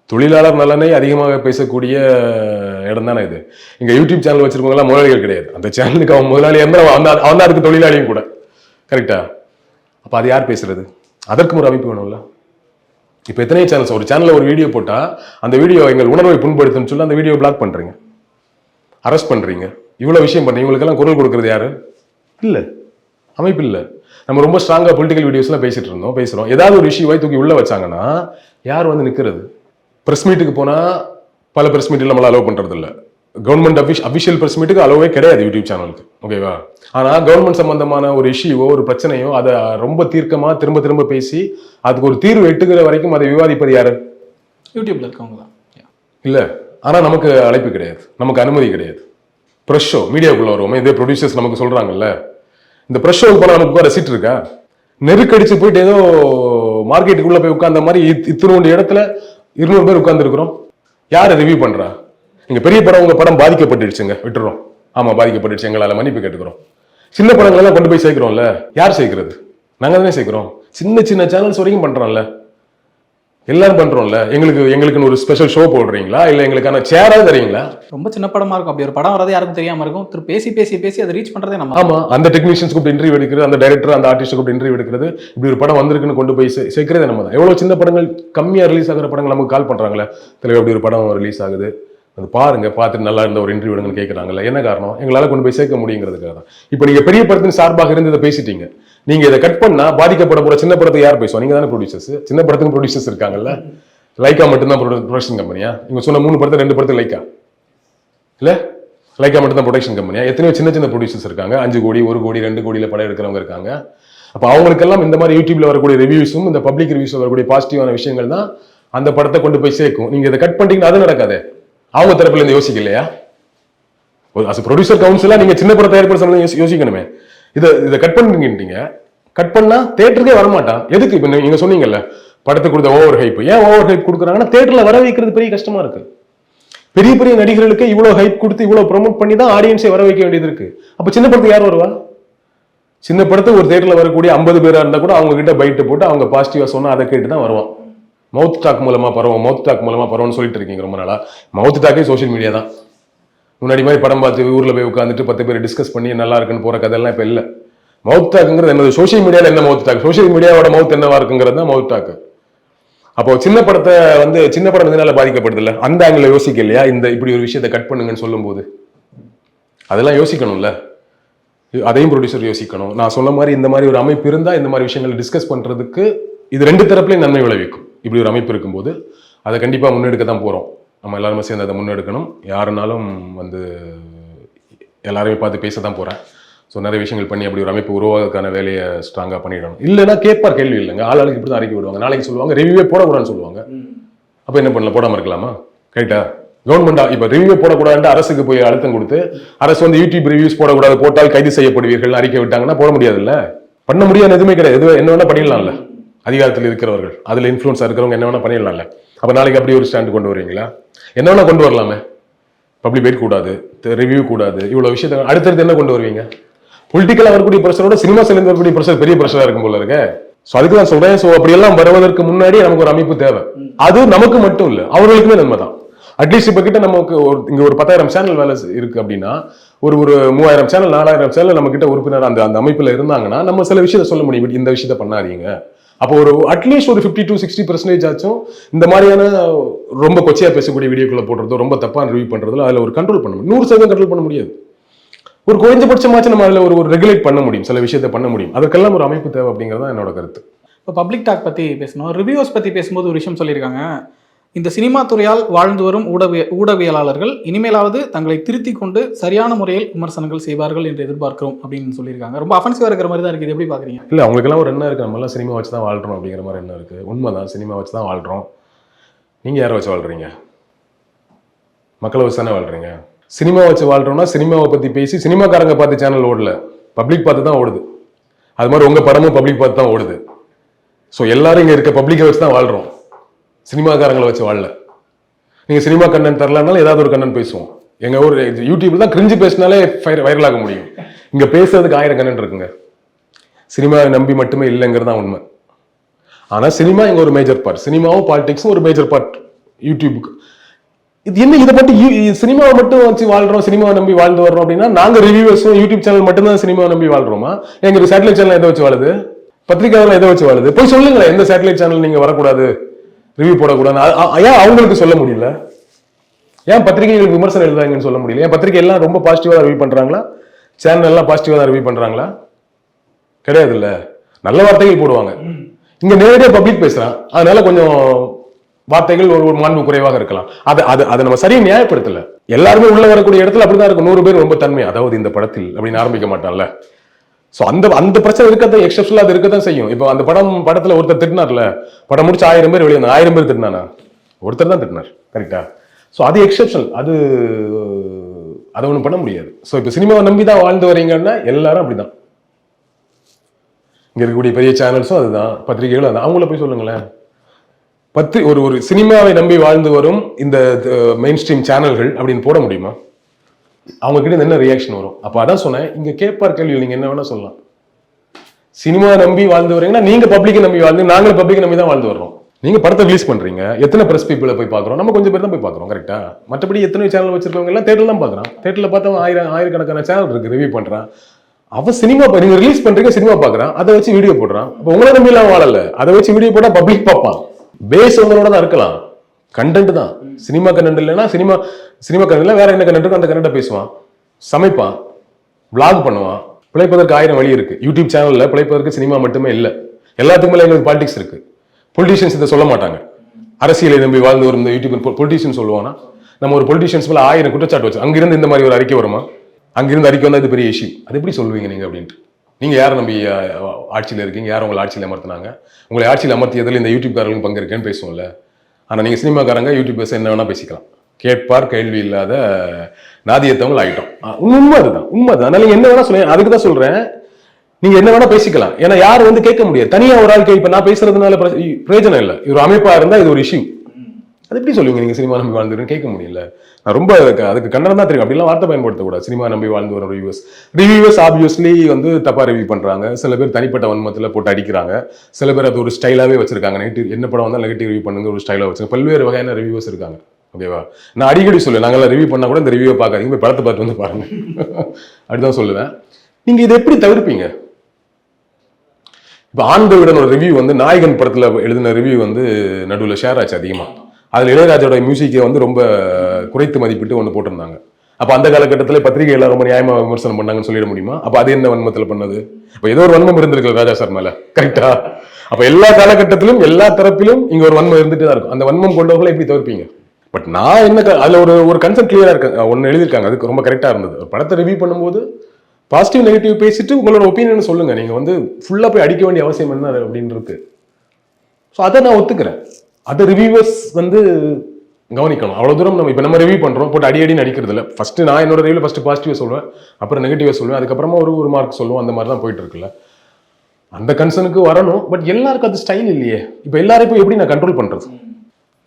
தொழிலாளர் நலனை அதிகமாக பேசக்கூடிய இடம் தானே இது. இங்க யூடியூப் சேனல் வச்சிருக்கவங்க முதலாளிகள் கிடையாது. அந்த சேனலுக்கு அவன் முதலாளி அவன் தான் அதுக்கு தொழிலாளியும் கூட. கரெக்டா? அப்ப அது யார் பேசுறது? அதற்கும் ஒரு அமைப்பு வேணும்ல. இப்ப எத்தனை சேனல்ஸ், ஒரு சேனல்ல ஒரு வீடியோ போட்டா அந்த வீடியோ எங்கள் உணர்வை புண்படுத்துன்னு சொல்லி அந்த வீடியோ பிளாக் பண்றீங்க, அரெஸ்ட் பண்றீங்க, இவ்வளவு விஷயம் பண்றீங்க. இவங்களுக்கெல்லாம் குரல் கொடுக்கறது யாரு? இல்ல, அமைப்பு இல்ல. நம்ம ரொம்ப ஸ்ட்ராங்கா பொலிட்டிக்கல் வீடியோஸ்லாம் பேசிட்டு இருந்தோம், பேசுறோம். ஏதாவது ஒரு இஷ்யூவை தூக்கி உள்ள வச்சாங்கன்னா யார் வந்து நிற்கிறது? ப்ரெஸ் மீட்டுக்கு போனால் பல ப்ரெஸ் மீட்டில் நம்மளால் அலோவ் பண்ணுறது இல்லை. கவர்மெண்ட் அஃபிஷியல் ப்ரெஸ் மீட்டுக்கு அலோவே கிடையாது யூடியூப் சேனலுக்கு, ஓகேவா? ஆனால் கவர்மெண்ட் சம்பந்தமான ஒரு இஷ்யூவோ ஒரு பிரச்சனையோ அதை ரொம்ப தீர்க்கமாக திரும்ப திரும்ப பேசி அதுக்கு ஒரு தீர்வு எட்டுகிற வரைக்கும் அதை விவாதிப்பது யாரு? யூடியூப்ல இருக்கவங்க தான் இல்லை. ஆனால் நமக்கு அழைப்பு கிடையாது, நமக்கு அனுமதி கிடையாது. ப்ரெஸ் ஷோ மீடியாவுக்குள்ள வருவோமே, இதே ப்ரொடியூசர்ஸ் நமக்கு சொல்கிறாங்கல்ல, இந்த ப்ரெஸ் ஷோவுக்கு போனால் நமக்கு ரசீட் இருக்கா? நெருக்கடிச்சு போயிட்டு ஏதோ மார்க்கெட்டுக்குள்ளே போய் உட்கார்ந்த மாதிரி இத்தனோண்டு இடத்துல 200 பேர் உட்கார்ந்துருக்கிறோம். யாரை ரிவ்யூ பண்ணுறா? நீங்கள் பெரிய படம் உங்கள் படம் பாதிக்கப்பட்டுடுச்சுங்க விட்டுறோம், ஆமாம் பாதிக்கப்பட்டுடுச்சு, எங்களால் மன்னிப்பு கேட்டுக்கிறோம். சின்ன படங்களெல்லாம் கொண்டு போய் சேர்க்கிறோம்ல, யார் சேர்க்கிறது? நாங்கள் தானே சேர்க்கிறோம். சின்ன சின்ன சேனல்ஸ் வரைக்கும் பண்ணுறோம்ல, எல்லாரும் பண்றோம்ல. எங்களுக்குன்னு ஒரு ஸ்பெஷல் ஷோ போடுறீங்களா? இல்ல எங்களுக்கான சேராவது தரீங்களா? ரொம்ப சின்ன படமா இருக்கும், அப்படி ஒரு படம் வரது யாருக்கும் தெரியாம இருக்கும். திரு பேசி பேசி பேசி அதை ரீச் பண்றதே நம்ம. ஆமா, அந்த டெக்னீஷியன்ஸ் கூப்பிட்டு இன்டர்வியூ எடுக்கிறது, அந்த டைரக்டர் அந்த ஆர்டிஸ்ட் கூப்பிட்டு இன்டர்வியூ எடுக்கிறது, இப்படி ஒரு படம் வந்திருக்குன்னு கொண்டு போய் சேர்க்கிறதே நம்ம தான். எவ்வளவு சின்ன படங்கள், கம்மியா ரிலீஸ் ஆகிற படங்கள் நமக்கு கால் பண்றாங்களே, தலைவர் இப்படி ஒரு படம் ரிலீஸ் ஆகுது, அது பாருங்க, பார்த்துட்டு நல்லா இருந்த ஒரு இன்டர்வியூ எடுங்கன்னு கேட்கறாங்கல்ல. என்ன காரணம்? எங்களால கொண்டு போய் சேர்க்க முடியுங்கிறதுக்காக தான். இப்போ நீங்க பெரிய படத்தின் சார்பாக இருந்து இதை பேசிட்டீங்க, நீங்க இதை கட் பண்ணா பாதிக்கப்பட போற சின்ன படத்துக்கு யார் பேசுவோம்? நீங்க தானே ப்ரொடியூசர்ஸ். சின்ன படத்துக்கு ப்ரொடியூசர்ஸ் இருக்காங்கல்ல, லைக்கா மட்டும்தான் ப்ரொடக்ஷன் கம்பெனியா? இவங்க சொன்ன 3 படத்தை 2 படத்துக்கு லைக்கா இல்ல, லைக்கா மட்டும்தான் ப்ரொடக்ஷன் கம்பெனியா? எத்தனையோ சின்ன சின்ன ப்ரொடியூசர்ஸ் இருக்காங்க, 5 கோடி 1 கோடி 2 கோடியில படம் எடுக்கிறவங்க இருக்காங்க. அப்ப அவங்களுக்கெல்லாம் இந்த மாதிரி யூடியூப்ல வரக்கூடிய ரிவ்யூஸும் இந்த பப்ளிக் ரிவ்யூஸ் வரக்கூடிய பாசிட்டிவான விஷயங்கள் தான் அந்த படத்தை கொண்டு போய் சேர்க்கும். நீங்க இதை கட் பண்ணிட்டீங்கன்னா அது நடக்காது. அவங்க தரப்புல இருந்து யோசிக்கலையா? ப்ரொடியூசர் கவுன்சிலா நீங்க சின்ன படம் தயாரிப்பு யோசிக்கணுமே. இதை கட் பண்ணிட்டீங்க, கட் பண்ணா தியேட்டருக்கே வரமாட்டான். எதுக்கு? இப்ப நீங்க சொன்னீங்கல்ல, படத்துக்கு கொடுத்த ஓவர் ஹைப். ஏன் ஓவர் ஹைப் கொடுக்குறாங்கன்னா, தியேட்டர்ல வர வைக்கிறது பெரிய கஷ்டமா இருக்கு. பெரிய பெரிய நடிகர்களுக்கு இவ்வளவு ஹைப் கொடுத்து இவ்வளவு ப்ரொமோட் பண்ணி தான் ஆடியன்ஸை வர வைக்க வேண்டியது இருக்கு. அப்ப சின்ன படத்துக்கு யார் வருவா? சின்ன படத்துக்கு ஒரு தியேட்டர்ல வரக்கூடிய 50 பேரா இருந்தா கூட அவங்க கிட்ட பைட்டு போட்டு அவங்க பாசிட்டிவா சொன்னா அதை கேட்டு தான் வருவான். மவுத் டாக் மூலமா பரவும் சொல்லிட்டு இருக்கீங்க ரொம்ப நாளா. மவுத் டாக்கே சோஷியல் மீடியா தான். முன்னாடி மாதிரி படம் பார்த்து ஊர்ல போய் உட்காந்துட்டு 10 பேர் டிஸ்கஸ் பண்ணி நல்லா இருக்குன்னு போற கதையெல்லாம் இப்ப இல்ல. மவுத் டாக்குங்கிறது என்னது? சோஷியல் மீடியால என்ன மவுத் டாக்? சோஷியல் மீடியாவோட மவுத் என்னவா இருக்குங்கிறது தான் மவுத் டாக். அப்போ சின்ன படம் இதனால பாதிக்கப்படுது இல்ல, அந்த ஆங்கில யோசிக்க இல்லையா? இப்படி ஒரு விஷயத்தை கட் பண்ணுங்கன்னு சொல்லும் போது அதெல்லாம் யோசிக்கணும்ல. அதையும் ப்ரொடியூசர் யோசிக்கணும். நான் சொன்ன மாதிரி இந்த மாதிரி ஒரு அமைப்பு இருந்தா இந்த மாதிரி விஷயங்களை டிஸ்கஸ் பண்றதுக்கு இது 2 தரப்புலையும் நன்மை விளைவிக்கும். இப்படி ஒரு அமைப்பு இருக்கும்போது அதை கண்டிப்பா முன்னெடுக்க தான் போறோம். நம்ம எல்லாருமே சேர்ந்து அதை முன்னெடுக்கணும். யாருனாலும் எல்லாரையும் பார்த்து பேச தான் போறேன். ஸோ நிறைய விஷயங்கள் பண்ணி அப்படி ஒரு அமைப்பு உருவாவதற்கான வேலையை ஸ்ட்ராங்காக பண்ணிடணும். இல்லைன்னா கேட்பார், கேள்வி இல்லைங்க, ஆளுக்கு இப்படி தான் அறிக்கை விடுவாங்க, நாளைக்கு சொல்லுவாங்க ரிவ்யூவே போடக்கூடாதுன்னு சொல்லுவாங்க. அப்போ என்ன பண்ணல, போடாமல் இருக்கலாமா? ரைட்டா? கவர்மெண்டா இப்போ ரிவ்யூ போடக்கூடாதுன்னு அரசுக்கு போய் அழுத்தம் கொடுத்து அரசு யூடியூப் ரிவ்யூஸ் போடக்கூடாது, போட்டால் கைது செய்யப்படுவீர்கள் அறிக்கை விட்டாங்கன்னா போட முடியாதுல்ல. பண்ண முடியாது, எதுவுமே கிடையாது. எது என்ன வேணா பண்ணிடலாம்ல. அதிகாரத்தில் இருக்கிறவர்கள், அதில் இன்ஃப்ளூன்ஸாக இருக்கிறவங்க என்ன வேணா பண்ணிடலாம்ல. அப்போ நாளைக்கு அப்படி ஒரு ஸ்டாண்ட் கொண்டு வருவீங்களா? என்ன வேணா கொண்டு வரலாமே. பப்ளிக் வெயிட் கூடாது, ரிவ்யூ கூடாது, இவ்வளோ விஷயத்தை அடுத்தடுத்து என்ன கொண்டு வருவீங்க? பொலிட்டிக்கலா வரக்கூடிய பிரச்சனோட சினிமா சேர்ந்து வரக்கூடிய பிரச்சனை பெரிய பிரச்சனை இருக்கும் போல இருக்கு. ஸோ அதுக்கு தான் சொல்றேன். ஸோ அப்படியெல்லாம் வருவதற்கு முன்னாடி நமக்கு ஒரு அமைப்பு தேவை. அது நமக்கு மட்டும் இல்லை, அவர்களுக்குமே நன்மை தான். அட்லீஸ்ட் இப்ப கிட்ட நமக்கு இங்க ஒரு 10,000 சேனல் வேலை இருக்கு அப்படின்னா, ஒரு 3000 சேனல் 4000 சேனல் நம்ம கிட்ட உறுப்பினர் அந்த அமைப்புல இருந்தாங்கன்னா நம்ம சில விஷயத்த சொல்ல முடியும், இந்த விஷயத்த பண்ணாதீங்க. அப்போ அட்லீஸ்ட் ஒரு 50 to 60% ஆச்சும் இந்த மாதிரியான ரொம்ப கொச்சையா பேசக்கூடிய வீடியோக்குள்ள போடுறதோ ரொம்ப தப்பா ரிவ்யூ பண்றதுல அதுல ஒரு கண்ட்ரோல் பண்ண முடியும். 100% கண்ட்ரோல் பண்ண முடியாது. ஒரு குறைஞ்சபட்சமாச்சும் நம்ம அதில் ஒரு ரெகுலேட் பண்ண முடியும், சில விஷயத்தை பண்ண முடியும். அதற்கெல்லாம் ஒரு அமைப்பு தேவை அப்படிங்கிறது தான் என்னோட கருத்து. இப்போ பப்ளிக் டாக் பற்றி பேசணும். ரிவ்யூஸ் பற்றி பேசும்போது ஒரு விஷயம் சொல்லியிருக்காங்க. இந்த சினிமா துறையால் வாழ்ந்து வரும் ஊடகவியலாளர்கள் இனிமேலாவது தங்களை திருத்தி கொண்டு சரியான முறையில் விமர்சனங்கள் செய்வார்கள் என்று எதிர்பார்க்கிறோம் அப்படின்னு சொல்லியிருக்காங்க. ரொம்ப அஃபென்சிவாக இருக்கிற மாதிரி தான் இருக்குது. எப்படி பார்க்குறீங்க? இல்லை, அவங்களுக்கெல்லாம் ஒரு என்ன இருக்குது, நம்மளாம் சினிமா வச்சு தான் வாழ்கிறோம் அப்படிங்கிற மாதிரி என்ன இருக்குது. உண்மைதான், சினிமா வச்சு தான் வாழ்கிறோம். நீங்கள் யாரை வச்சு வாழ்கிறீங்க? மக்களை வச்சு தானே வாழ்கிறீங்க. சினிமா வச்சு வாழ்றோம்னா சினிமாவை பற்றி பேசி சினிமாக்காரங்க பார்த்து சேனல் ஓடல, பப்ளிக் பார்த்து தான் ஓடுது. அது மாதிரி உங்கள் படமும் பப்ளிக் பார்த்து தான் ஓடுது. ஸோ எல்லாரும் இங்கே இருக்க பப்ளிக்கை வச்சு தான் வாழ்கிறோம், சினிமாக்காரங்களை வச்சு வாழல. நீங்கள் சினிமா கண்டென்ட் தரலனாலும் ஏதாவது ஒரு கண்டென்ட் பேசுவோம். எங்கள் ஒரு யூடியூப்ல தான் கிரிஞ்சு பேசினாலே வைரல் ஆக முடியும். இங்கே பேசுறதுக்கு 1000 கண்டென்ட் இருக்குங்க. சினிமாவை நம்பி மட்டுமே இல்லைங்கிறது தான் உண்மை. ஆனால் சினிமா இங்கே ஒரு மேஜர் பார்ட், சினிமாவும் பாலிடிக்ஸும் ஒரு மேஜர் பார்ட் யூடியூபுக்கு. இது என்ன, இதை மட்டும் சினிமாவை மட்டும் வச்சு வாழ்றோம், சினிமாவை நம்பி வாழ்ந்து வர்றோம் அப்படின்னா நாங்க ரிவ்யூவர்ஸும் யூடியூப் சேனல் மட்டும்தான் சினிமாவை நம்பி வாழ்றோமா? எங்க சேட்டலைட் சேனல் எதை வச்சு வாழுது? பத்திரிகையாளர் எதை வச்சு வாழுது? போய் சொல்லுங்களேன், எந்த சேட்டலைட் சேனல் நீங்க வரக்கூடாது, ரிவ்யூ போடக்கூடாது, ஏன் அவங்களுக்கு சொல்ல முடியல? ஏன் பத்திரிகைகளுக்கு விமர்சனம் எழுதாங்கன்னு சொல்ல முடியல? ஏன் பத்திரிகை எல்லாம் ரொம்ப பாசிட்டிவா ரிவ்யூ பண்றாங்களா? சேனல் எல்லாம் பாசிட்டிவா தான் ரிவ்யூ பண்றாங்களா? கிடையாது இல்ல. நல்ல வார்த்தைகள் போடுவாங்க. இங்க நேரடியா பப்ளிக் பேசுறான், அதனால கொஞ்சம் வார்த்தைகள் ஒரு மாண்பு குறைவாக இருக்கலாம். அதை நம்ம சரியா நியாயப்படுத்தல. எல்லாருமே உள்ள வரக்கூடிய இடத்துல அப்படிதான் இருக்கும். 100 பேர் ரொம்ப தன்மை, அதாவது இந்த படத்தில் அப்படின்னு ஆரம்பிக்க மாட்டான்ல. சோ அந்த பிரச்சனை இருக்கத்தான், எக்ஸப்ஷனலா அது இருக்கத்தான் செய்யும். இப்போ அந்த படத்துல ஒருத்தர் திட்டினார்ல, படம் முடிச்சு 1000 பேர் வெளியே 1000 பேர் திட்டினானா? ஒருத்தர் தான் திட்டினார், கரெக்டா? சோ அது எக்ஸப்ஷனல், அதை ஒண்ணும் பண்ண முடியாது. சோ இப்போ சினிமாவை நம்பி தான் வாழ்ந்து வரீங்கன்னா எல்லாரும் அப்படிதான். இங்க இருக்கக்கூடிய பெரிய சேனல்ஸும் அதுதான், பத்திரிகைகளும் அதுதான். அவங்கள போய் சொல்லுங்களேன். ஒரு சினிமாவை நம்பி வாழ்ந்து வரும் இந்த மெயின் ஸ்ட்ரீம் சேனல்கள் அப்படின்னு போட முடியுமா? அவங்க கிட்ட என்ன ரியாக்ஷன் வரும்? அப்ப அதான் சொன்னேன், இங்க கேட்பார் கேள்வி நீங்க என்ன வேணா சொல்லலாம். சினிமா நம்பி வாழ்ந்து வரீங்கன்னா நீங்க பப்ளிக்கை நம்பி வாழ்ந்து, நாங்களும் பப்ளிக்கை நம்பி தான் வாழ்ந்து வர்றோம். நீங்க படத்தை ரிலீஸ் பண்றீங்க, எத்தனை பிரஸ் பீப்புளை போய் பாக்குறோம்? நம்ம கொஞ்சம் பேர் தான் போய் பாக்குறோம், கரெக்டா? மற்றபடி எத்தனை சேனல் வச்சிருக்கவங்க எல்லாம் தேட்டர்ல தான் பாக்குறான். தேட்டர்ல பார்த்தா ஆயிரக்கணக்கான சேனல் இருக்கு, ரிவ்யூ பண்றான். அவன் சினிமா நீங்க ரிலீஸ் பண்றீங்க, சினிமா பாக்குறான், அதை வச்சு வீடியோ போடுறான். அப்ப உங்களை நம்பி எல்லாம் வாழல, அதை வச்சு வீடியோ போட்டா பப்ளிக் பார்ப்பான். பேஸ் உங்களோட தான் இருக்கலாம், கண்டென்ட் தான். சினிமா கண்டென்ட் இல்லைன்னா சினிமா கண்டென்ட்ல வேற என்ன கண்டென்ட் இருக்கோ அந்த கண்டென்ட்டை பேசுவான், சமைப்பான், vlog பண்ணுவான். பிழைப்பதற்கு 1000 வழி இருக்கு. யூடியூப் சேனல்ல பிழைப்பதற்கு சினிமா மட்டுமே இல்லை, எல்லாத்துக்கும் மேல எங்களுக்கு பாலிடிக்ஸ் இருக்கு. பொலிட்டீஷியன்ஸ் இதை சொல்ல மாட்டாங்க. அரசியலை நம்பி வாழ்ந்து வரும் யூடியூப் பொலிட்டீஷியன் சொல்லுவானா, நம்ம ஒரு பொலிட்டீஷியன்ஸ் மேல 1000 குற்றச்சாட்டு வச்சு அங்கிருந்து இந்த மாதிரி ஒரு அறிக்கை வருமா? அங்கிருந்து அறிக்கை வந்தா இது பெரிய இஷ்யூ, அது எப்படி சொல்லுவீங்க நீங்க அப்படின்ட்டு? நீங்க யாரை நம்பி ஆட்சியில் இருக்கீங்க? யார் உங்களை ஆட்சியில் அமர்த்தினாங்க? உங்களை ஆட்சியில் அமர்த்தியதில் இந்த யூடியூப்காரர்களும் பங்கு இருக்கேன்னு பேசுவோம்ல. ஆனா நீங்க சினிமாக்காரங்க யூடியூபர்ஸ் என்ன வேணா பேசிக்கலாம், கேட்பார் கேள்வி இல்லாத நாதியத்தவங்கள் ஆகிட்டோம். உண்மை அதுதான், உண்மை அதுதான். அதனால நீங்க என்ன வேணா சொல்லுங்க, அதுக்கு தான் சொல்றேன், நீங்க என்ன வேணா பேசிக்கலாம். ஏன்னா யாரும் கேட்க முடியாது. தனியா ஒரு ஆள் இப்ப நான் பேசுறதுனால பிரயோஜனம் இல்லை. ஒரு அமைப்பா இருந்தா இது ஒரு இஷ்யூ. அது எப்படி சொல்லுவீங்க நீங்க சினிமா நம்பி வாழ்ந்துருன்னு? கேட்க முடியல. நான் ரொம்ப அதுக்கு கண்டனம் தான் தெரியும். அப்படிலாம் வார்த்தை பயன்படுத்தக்கூடாது. சினிமா நம்பி வாழ்ந்து வர ரிவ்யூவர்ஸ் ஆப்வியஸ்லி தப்பா ரிவ்யூ பண்றாங்க. சில பேர் தனிப்பட்ட வன்மத்துல போட்டு அடிக்கிறாங்க. சில பேர் அது ஒரு ஸ்டைலாவே வச்சிருக்காங்க. நெகட்டிவ் என்ன படம் வந்தால் நெகட்டிவ் ரிவ்யூ பண்ணுங்க ஒரு ஸ்டைலா வச்சிருக்காங்க. பல்வேறு வகையான ரிவ்யூவர்ஸ் இருக்காங்க. ஓகேவா? நான் அடிக்கடி சொல்லுவேன், நாங்களாம் ரிவ்யூ பண்ணா கூட இந்த ரிவ்யூவை பார்க்காதீங்க, படத்தை பார்த்து வந்து பாருங்க அப்படிதான் சொல்லுவேன். நீங்க இதை எப்படி தவிர்ப்பீங்க? இப்போ ஆண்ட விடனோட ரிவ்யூ நாயகன் படத்துல எழுதின ரிவ்யூ நடுவில் ஷேர் ஆச்சு அதிகமா. அதுல இளையராஜோட மியூசிக்கை ரொம்ப குறைத்து மதிப்பிட்டு ஒன்று போட்டிருந்தாங்க. அப்ப அந்த காலகட்டத்தில் பத்திரிகை எல்லாம் ரொம்ப நியாயமா விமர்சனம் பண்ணாங்கன்னு சொல்லிட முடியுமா? அப்ப அது என்ன வன்மத்தில் பண்ணது? அப்ப ஏதோ ஒரு வன்மம் இருந்திருக்கு ராஜா சார் மேல, கரெக்டா? அப்ப எல்லா காலகட்டத்திலும் எல்லா தரப்பிலும் இங்க ஒரு வன்மம் இருந்துட்டு தான் இருக்கும். அந்த வன்மம் கொண்டவர்களை எப்படி தவிர்ப்பீங்க? பட் நான் என்ன அதுல ஒரு கன்செப்ட் கிளியரா இருக்கு, ஒன்னு எழுதியிருக்காங்க, அதுக்கு ரொம்ப கரெக்டா இருந்தது. ஒரு படத்தை ரிவ்யூ பண்ணும்போது பாசிட்டிவ் நெகட்டிவ் பேசிட்டு உங்களோட ஒப்பீனியன் சொல்லுங்க. நீங்க ஃபுல்லா போய் அடிக்க வேண்டிய அவசியம் என்ன அப்படின்னு இருக்கு. ஸோ அதை நான் ஒத்துக்கிறேன். அதை ரிவ்யூவர்ஸ் கவனிக்கணும். அவ்வளவு தூரம் நம்ம ரிவ்யூ பண்றோம், போட்டு அடின்னு அடிக்கிறது இல்லை. ஃபர்ஸ்ட் நான் என்னோட ரிவ்யூல ஃபர்ஸ்ட் பாசிட்டிவா சொல்லுவேன், அப்புறம் நெகட்டிவா சொல்லுவேன், அதுக்கப்புறமா ஒரு மார்க் சொல்லுவோம். அந்த மாதிரி தான் போயிட்டு இருக்குல்ல. அந்த கன்சர்னுக்கு வரணும். பட் எல்லாருக்கும் அது ஸ்டைல் இல்லையே. இப்போ எல்லாரும் இப்போ எப்படி நான் கண்ட்ரோல் பண்றது?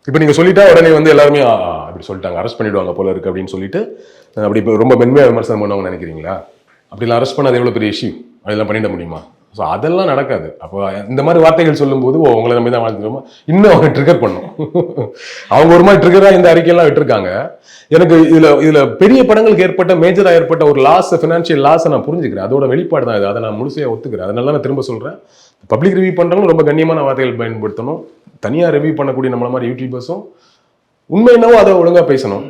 இப்போ நீங்க சொல்லிட்டா உடனே எல்லாருமே அப்படி சொல்லிட்டாங்க, அரெஸ்ட் பண்ணிடுவாங்க போல இருக்கு அப்படின்னு சொல்லிட்டு அப்படி இப்போ ரொம்ப மென்மையாக விமர்சனம் பண்ணுவாங்க நினைக்கிறீங்களா? அப்படிலாம் அரெஸ்ட் பண்ணாது எவ்வளோ பெரிய இஷ்யூ, அதெல்லாம் பண்ணிட முடியுமா? ஸோ அதெல்லாம் நடக்காது. அப்போ இந்த மாதிரி வார்த்தைகள் சொல்லும்போது உங்களை நம்பி தான் வாழ்ந்துருவோமா, இன்னும் அவங்க ட்ரிகர் பண்ணும். அவங்க ஒரு மாதிரி ட்ரிகராக இந்த அறிக்கையெல்லாம் விட்டுருக்காங்க. எனக்கு இதுல பெரிய படங்களுக்கு ஏற்பட்ட மேஜராக ஏற்பட்ட ஒரு லாஸ், ஃபினான்ஷியல் லாஸை நான் புரிஞ்சுக்கிறேன். அதோட வெளிப்பாடு தான் இது. அதை நான் முழுசையாக ஒத்துக்கிறேன். அதனால நான் திரும்ப சொல்றேன், பப்ளிக் ரிவ்யூ பண்றவங்க ரொம்ப கண்ணியமான வார்த்தைகள் பயன்படுத்தணும். தனியாக ரிவ்யூ பண்ணக்கூடிய நம்மள மாதிரி யூடியூபர்ஸும் உண்மை என்னவோ அதை ஒழுங்கா பேசணும்.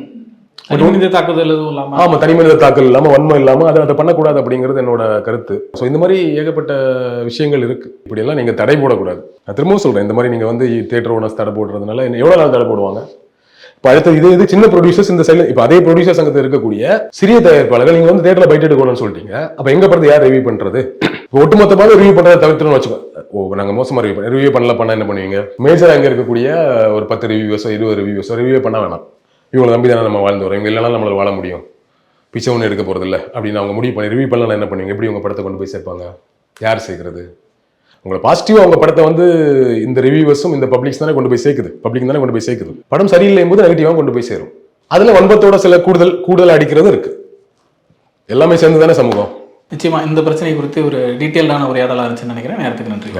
தனிமனித தாக்குதல் எதுவும் இல்லாம, ஆமா, தனிமனித தாக்குதல் இல்லாம, வன்மம் இல்லாம அதை பண்ணக்கூடாது அப்படிங்கிறது என்னோட கருத்து. ஸோ இந்த மாதிரி ஏகப்பட்ட விஷயங்கள் இருக்கு. இப்படி எல்லாம் நீங்க தடை போடக்கூடாது. நான் திரும்பவும் சொல்றேன், இந்த மாதிரி நீங்க தியேட்டர் ஓனர்ஸ் தடை போடுறதுனால எவ்வளவு நாள் தடை போடுவாங்க? இப்போ அடுத்து இது சின்ன ப்ரொடியூசர்ஸ் இந்த சைட்ல, இப்போ அதே ப்ரொடியூசர் சங்கத்தில் இருக்கக்கூடிய சிறிய தயாரிப்பாளர்கள் நீங்க தியேட்டர்ல பைட் எடுக்கணும்னு சொல்லிட்டீங்க. அப்ப எங்க படத்தை யார் ரிவ்யூ பண்றது? ஒட்டுமொத்தமாக ரிவ்யூ பண்றதை தவிர்த்துன்னு வச்சுக்கோ. நாங்க மோசமா ரிவ்யூ பண்ண என்ன பண்ணுவீங்க? மேஜரா அங்க இருக்கக்கூடிய ஒரு 10 ரிவ்யூவர்ஸோ 20 ரிவ்யூவர்ஸோ ரிவ்யூ பண்ண வேணாம், இவங்களை நம்பி தானே நம்ம வாழ்ந்து வரோம், இவங்க இல்லைனா நம்மளால வாழ முடியும், பிச்சை ஒன்று எடுக்க போறது இல்லை அப்படின்னு அவங்க முடிவு பண்ணி ரிவ்யூ பண்ணலாம். என்ன பண்ணுவீங்க? எப்படி உங்க படத்தை கொண்டு போய் சேர்ப்பாங்க? யார் சேர்க்கிறது? உங்களை பாசிட்டிவா உங்க படத்தை இந்த ரிவ்யூவர்ஸும் இந்த பப்ளிக்ஸ் தானே கொண்டு போய் சேர்க்குது, பப்ளிக் தானே கொண்டு போய் சேர்க்குது. படம் சரியில்லையும் போது நெகட்டிவா கொண்டு போய் சேரும். அதுல வன்பத்தோட சில கூடுதல் அடிக்கிறது இருக்கு. எல்லாமே சேர்ந்து தானே சமூகம். நிச்சயமா இந்த பிரச்சனை குறித்து ஒரு டீட்டெயில்டான உரையாடலாக இருந்துச்சுன்னு நினைக்கிறேன். நேரத்துக்கு நன்றி.